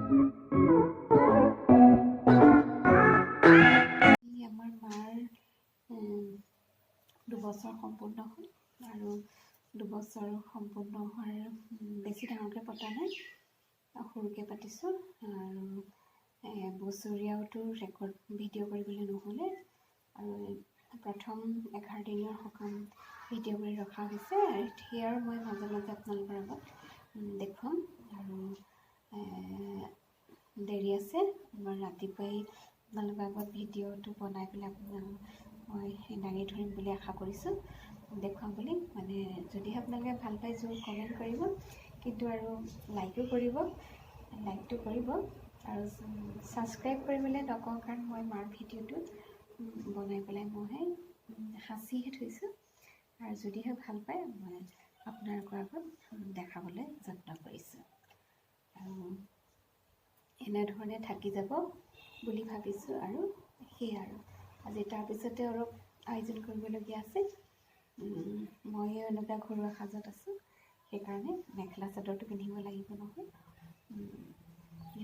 আমাৰ মাৰ 2 বছৰ সম্পূৰ্ণ হ'ল আৰু 2 বছৰ সম্পূৰ্ণ হোৱাৰ বেছি ডাঙৰকৈ পতা নাই, সৰুকৈ পাতিছোঁ আৰু বছৰীয়াওতো ৰেকৰ্ড ভিডিঅ' কৰিবলৈ নহ'লে আৰু প্ৰথম 11 দিনৰ সকাম ভিডিঅ' কৰি ৰখা হৈছে আৰু সেয়াও মই মাজে মাজে আপোনালোকৰ আগত দেখুৱাম আৰু দেৰি আছে। মই ৰাতিপুৱাই আপোনালোকৰ আগত ভিডিঅ'টো বনাই পেলাই মই দাঙি ধৰিম বুলি আশা কৰিছোঁ, দেখুৱাম বুলি। মানে যদিহে আপোনালোকে ভাল পায় জোৰ কমেণ্ট কৰিব, কিন্তু আৰু লাইকটো কৰিব আৰু ছাবস্ক্ৰাইব কৰিবলৈ নকওঁ, কাৰণ মই মাৰ ভিডিঅ'টো বনাই পেলাই মই সাঁচিহে থৈছোঁ আৰু যদিহে ভাল পায় মই আপোনালোকৰ আগত দেখাবলৈ যত্ন কৰিছোঁ আৰু এনেধৰণে থাকি যাব বুলি ভাবিছোঁ। আৰু সেয়া আৰু আজি তাৰপিছতে অলপ আয়োজন কৰিবলগীয়া আছে। ময়ো এনেকুৱা ঘৰুৱা সাজত আছোঁ, সেইকাৰণে মেখেলা চাদৰটো পিন্ধিব লাগিব নহয়।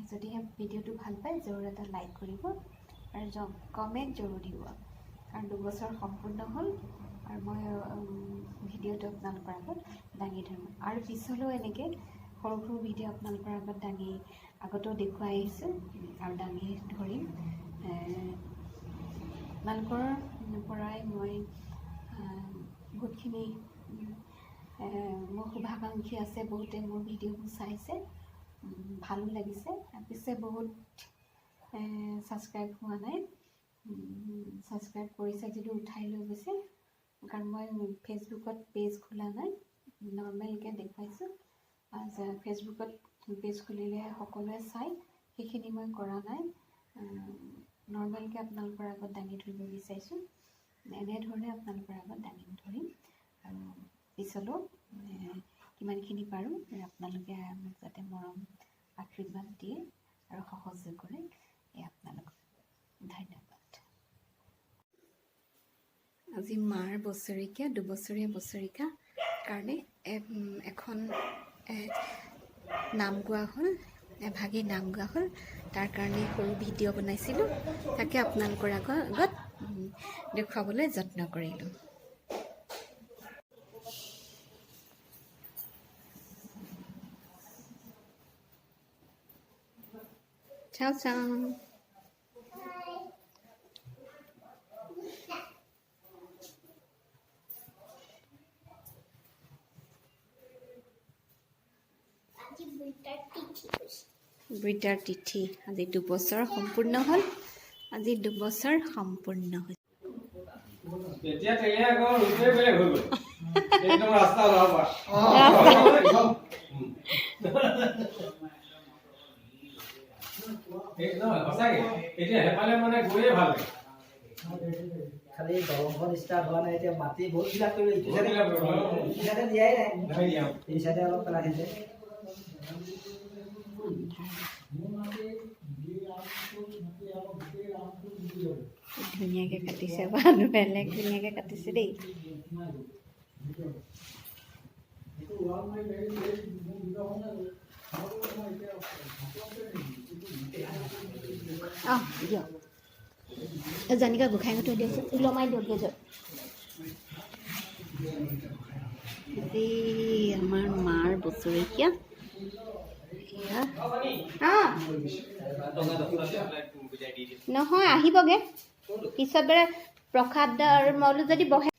যদিহে ভিডিঅ'টো ভাল পায় জৰুৰ এটা লাইক কৰিব আৰু কমেণ্ট জৰুৰ দিব, কাৰণ 2 বছৰ সম্পূৰ্ণ হ'ল আৰু মই ভিডিঅ'টো আপোনালোকৰ আগত দাঙি ধৰিম আৰু পিছলৈও এনেকৈ সৰু সৰু ভিডিঅ' আপোনালোকৰ আগত আগতেও দেখুৱাই আহিছোঁ আৰু দাঙি ধৰিম। আপোনালোকৰ পৰাই মই বহুতখিনি মোৰ শুভাকাংক্ষী আছে, বহুতে মোৰ ভিডিঅ'বোৰ চাইছে, ভালো লাগিছে। পিছে বহুত ছাবস্ক্ৰাইব হোৱা নাই, ছাবস্ক্ৰাইব কৰিছে যদিও উঠাই লৈ গৈছে, কাৰণ মই ফেচবুকত পেজ খোলা নাই, নৰ্মেলকৈ দেখুৱাইছোঁ। ফেচবুকত পেজ খুলিলে সকলোৱে চাই, সেইখিনি মই কৰা নাই, নৰ্মেলকৈ আপোনালোকৰ আগত দাঙি ধৰিব বিচাৰিছোঁ। এনেধৰণে আপোনালোকৰ আগত দাঙি ধৰিম আৰু পিছলৈও কিমানখিনি পাৰোঁ আপোনালোকে মোক যাতে মৰম আশীৰ্বাদ দিয়ে আৰু সহযোগ কৰে, আপোনালোকক ধন্যবাদ। আজি মাৰ বছৰেকীয়া, 2 বছৰীয়া বছৰেকীয়া কাৰণে এখন নাম গোৱা হ'ল, এভাগী নাম গোৱা হ'ল, তাৰ কাৰণে সৰু ভিডিঅ' বনাইছিলোঁ, তাকে আপোনালোকৰ আগত দেখুৱাবলৈ যত্ন কৰিলোঁ। চাওঁ চাওঁ বৃতাৰ তিথি, আজি 2 বছৰ সম্পূৰ্ণ হ'ল, আজি 2 বছৰ সম্পূৰ্ণ হ'ল। খালি দলংখন ষ্টাৰ্ট হোৱা নাই, এতিয়া মাটি বহুত বিলাক কৰি দিয়াই নাই, এই চাইডে অলপ পেলাই দিছে। ধুনীয়াকৈ কাটিছে, মানুহ বেলেগ ধুনীয়াকৈ কাটিছে দেই। দিয়ক জানিকা গোখাই থৈ দিয়কচোন, ওলমাই দিয়ক গেজত। আজি আমাৰ মাৰ বছৰেকীয়া, নহয় আহিবগে পিছত বাৰে প্ৰসাদৰ মৌল যদি বহে।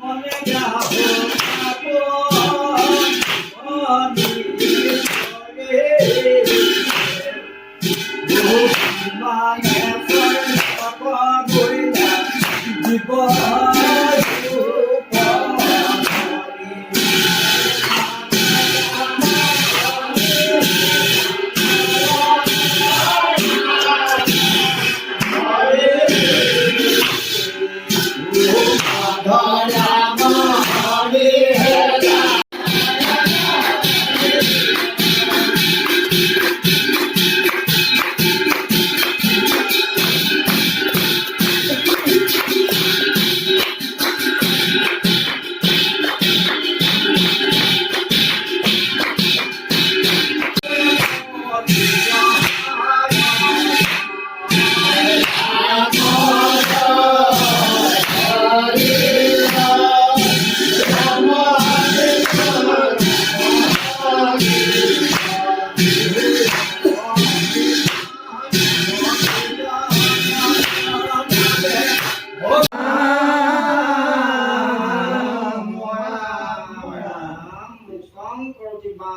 মনে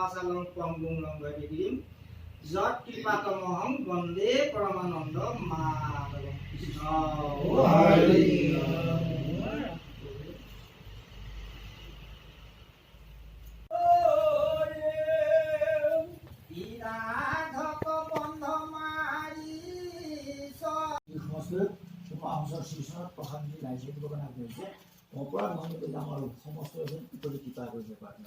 সমাচালং পঙ্গুং লঙ্ঘয়িদিম যৎ কৃপাতমহং বন্দে পরমানন্দ মাধবম কৃষ্ণ হরি প্ৰশান্তি ৰাইজে দিব কাৰণে কৰিছে অপৰাধ মানুহ কৰিলে আমাৰ সমস্ত এজন উপৰি কৃপা কৰিব পাৰে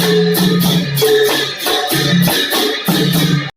Thank you.